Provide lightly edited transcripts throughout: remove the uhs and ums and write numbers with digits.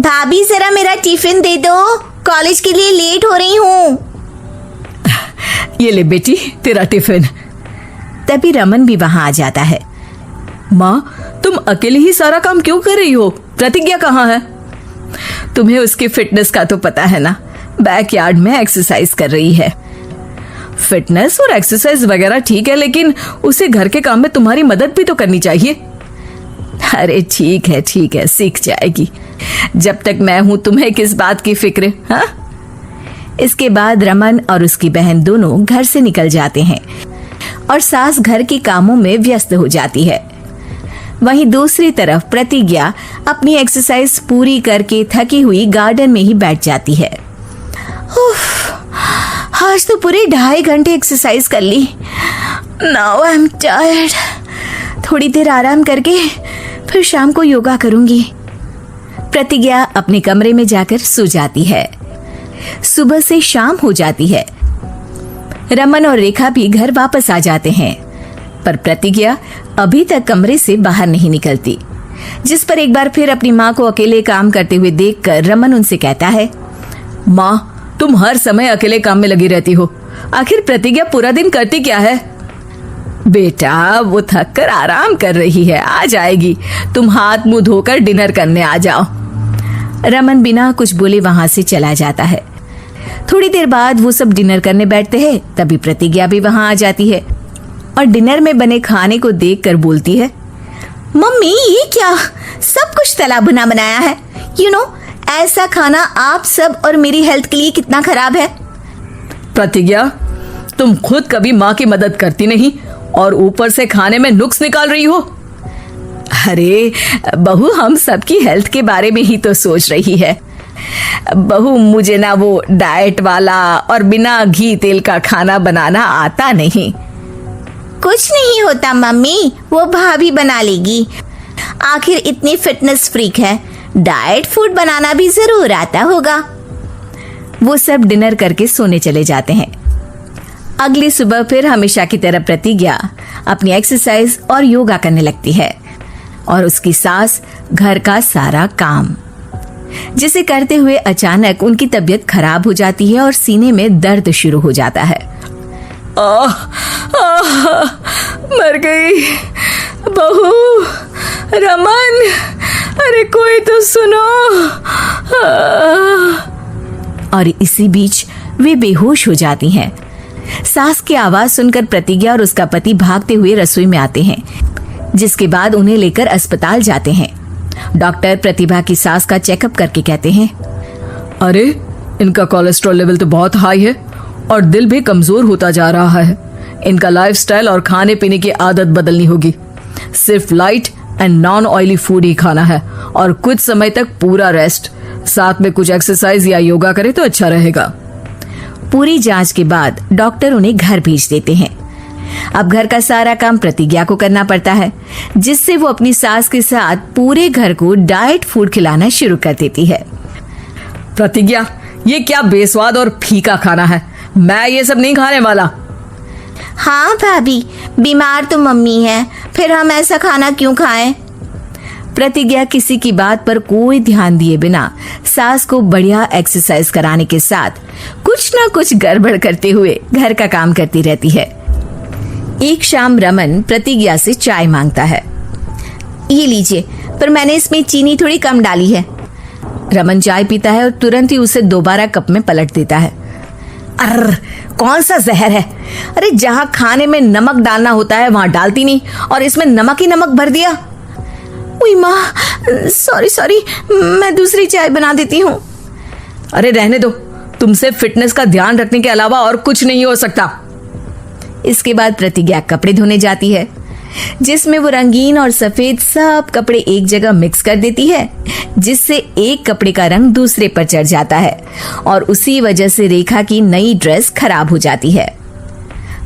भाभी जरा मेरा टिफिन दे दो, कॉलेज के लिए लेट हो रही हूँ। ये ले बेटी तेरा टिफिन। तभी रमन भी वहां आ जाता है। माँ तुम अकेले ही सारा काम क्यों कर रही हो? प्रतिज्ञा कहाँ है? तुम्हें उसकी फिटनेस का तो पता है ना, बैकयार्ड में एक्सरसाइज कर रही है। फिटनेस और एक्सरसाइज वगैरह ठीक है, लेकिन उसे घर के काम में तुम्हारी मदद भी तो करनी चाहिए। अरे ठीक है, सीख जाएगी। जब तक मैं हूं तुम्हें किस बात की फिक्र? हाँ। इसके बाद रमन और उसकी बहन दोनों घर से निकल जाते हैं और सास घर के कामों में व्यस्त हो जाती है। वहीं दूसरी तरफ प्रतिज्ञा अपनी एक्सरसाइज पूरी करके थकी हुई गार्डन में ही बैठ जाती है। आज तो पूरे 2.5 घंटे एक्सरसाइज कर ली। Now I am tired. थोड़ी देर आराम करके फिर शाम को योगा करूंगी। प्रतिज्ञा अपने कमरे में जाकर सो जाती है। सुबह से शाम हो जाती है। रमन और रेखा भी घर वापस आ जाते हैं, पर प्रतिज्ञा अभी तक कमरे से बाहर नहीं निकलती, जिस पर एक बार फिर अपनी माँ को अकेले काम करते हुए देखकर रमन उनसे कहता है, माँ तुम हर समय अकेले काम में लगी रहती हो, आखिर प्रतिज्ञा पूरा दिन करती क्या है? बेटा वो थक कर आराम कर रही है, आ जाएगी। तुम हाथ मुंह धोकर डिनर करने आ जाओ। रमन बिना कुछ बोले वहां से चला जाता है। थोड़ी देर बाद वो सब डिनर करने बैठते हैं, तभी प्रतिज्ञा भी वहां आ जाती है और डिनर में बने खाने को देखकर बोलती है, मम्मी ये क्या, सब कुछ तला भुना बनाया है। यू नो ऐसा खाना आप सब और मेरी हेल्थ के लिए कितना खराब है। प्रतिज्ञा तुम खुद कभी माँ की मदद करती नहीं और ऊपर से खाने में नुक्स निकाल रही हो। अरे बहू, हम सबकी हेल्थ के बारे में ही तो सोच रही है। बहू मुझे ना वो डाइट वाला और बिना घी तेल का खाना बनाना आता नहीं। कुछ नहीं होता मम्मी, वो भाभी बना लेगी। आखिर इतनी फिटनेस फ्रीक है, डाइट फूड बनाना भी जरूर आता होगा। वो सब डिनर करके सोने चले जाते हैं। अगली सुबह फिर हमेशा की तरह प्रतिज्ञा अपनी एक्सरसाइज और योगा करने लगती है और उसकी सास घर का सारा काम, जिसे करते हुए अचानक उनकी तबीयत खराब हो जाती है और सीने में दर्द शुरू हो जाता है। मर गई बहू। रमन, अरे कोई तो सुनो। और इसी बीच वे बेहोश हो जाती हैं। सास की आवाज सुनकर प्रतिज्ञा और उसका पति भागते हुए रसोई में आते हैं, जिसके बाद उन्हें लेकर अस्पताल जाते हैं। डॉक्टर प्रतिभा की सास का चेकअप करके कहते हैं, अरे इनका कोलेस्ट्रॉल लेवल तो बहुत हाई है और दिल भी कमजोर होता जा रहा है। इनका लाइफस्टाइल और खाने पीने की आदत बदलनी होगी। सिर्फ light and non oily food ही खाना है और कुछ समय तक पूरा रेस्ट, साथ में कुछ एक्सरसाइज या योगा करे तो अच्छा रहेगा। पूरी जांच के बाद डॉक्टर उन्हें घर भेज देते हैं। अब घर का सारा काम प्रतिज्ञा को करना पड़ता है, जिससे वो अपनी सास के साथ पूरे घर को डाइट फूड खिलाना शुरू कर देती है। प्रतिज्ञा ये क्या बेस्वाद और फीका खाना है, मैं ये सब नहीं खाने वाला। हाँ भाभी, बीमार तो मम्मी है, फिर हम ऐसा खाना क्यों खाएं? प्रतिज्ञा किसी की बात पर कोई ध्यान दिए बिना सास को बढ़िया एक्सरसाइज कराने के साथ कुछ ना कुछ गड़बड़ करते हुए घर का काम करती रहती है। एक शाम रमन प्रतिज्ञा से चाय मांगता है। ये लीजिए, पर मैंने इसमें चीनी थोड़ी कम डाली है। रमन चाय पीता है और तुरंत ही उसे दोबारा कप में पलट देता है। अर्र, कौन सा जहर है? अरे जहाँ खाने में नमक डालना होता है वहां डालती नहीं और इसमें नमक ही नमक भर दिया। उई माँ, सॉरी, मैं दूसरी चाय बना देती हूँ। अरे रहने दो, तुमसे फिटनेस का ध्यान रखने के अलावा और कुछ नहीं हो सकता। इसके बाद प्रतिज्ञा कपड़े धोने जाती है, जिसमें वो रंगीन और सफेद सब कपड़े एक जगह मिक्स कर देती है, जिससे एक कपड़े का रंग दूसरे पर चढ़ जाता है और उसी वजह से रेखा की नई ड्रेस खराब हो जाती है।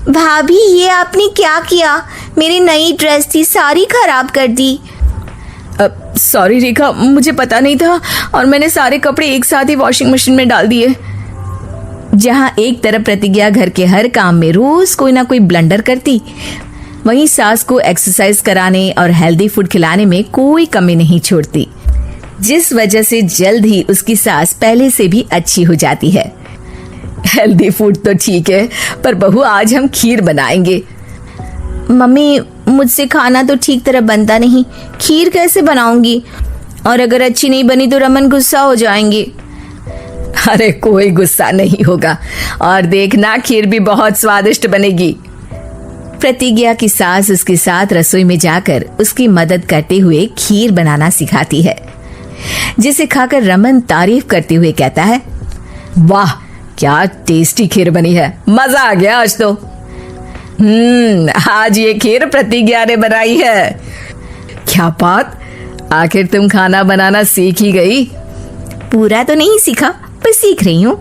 भाभी ये आपने क्या किया? मेरी नई ड्रेस थी, सारी खराब कर दी। सॉरी रेखा, मुझे पता नहीं था और मैंने सारे कपड़े एक साथ ही वॉशिंग मशीन में डाल दिए। जहां एक तरफ प्रतिज्ञा घर के हर काम में रोज कोई ना कोई ब्लंडर करती, वहीं सास को एक्सरसाइज कराने और हेल्दी फूड खिलाने में कोई कमी नहीं छोड़ती, जिस वजह से जल्द ही उसकी सांस पहले से भी अच्छी हो जाती है। हेल्दी फूड तो ठीक है, पर बहू आज हम खीर बनाएंगे। मम्मी, मुझसे खाना तो ठीक तरह बनता नहीं, खीर कैसे बनाऊंगी? और अगर अच्छी नहीं बनी तो रमन गुस्सा हो जाएंगे। अरे कोई गुस्सा नहीं होगा, और देखना खीर भी बहुत स्वादिष्ट बनेगी। प्रतिज्ञा की सास उसके साथ रसोई में जाकर उसकी मदद करते हुए खीर बनाना सिखाती है, जिसे खाकर रमन तारीफ करते हुए कहता है, वाह क्या टेस्टी खीर बनी है, मजा आ गया आज तो। आज ये खीर प्रतिज्ञा ने बनाई है। क्या बात, आखिर तुम खाना बनाना सीख ही गई? पूरा तो नहीं सीखा, पर सीख रही हूँ।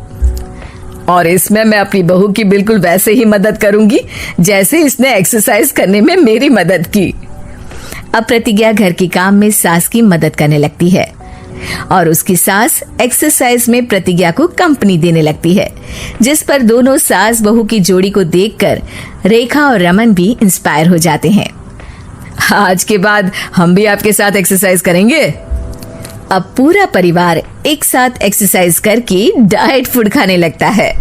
और इसमें मैं अपनी बहू की बिल्कुल वैसे ही मदद करूंगी जैसे इसने एक्सरसाइज करने में मेरी मदद की। अब प्रतिज्ञा घर के काम में सास की मदद करने लगती है और उसकी सास एक्सरसाइज में प्रतिज्ञा को कंपनी देने लगती है, जिस पर दोनों सास बहू की जोड़ी को देखकर रेखा और रमन भी इंस्पायर हो जाते हैं। आज के बाद हम भी आपके साथ एक्सरसाइज करेंगे। अब पूरा परिवार एक साथ एक्सरसाइज करके डाइट फूड खाने लगता है।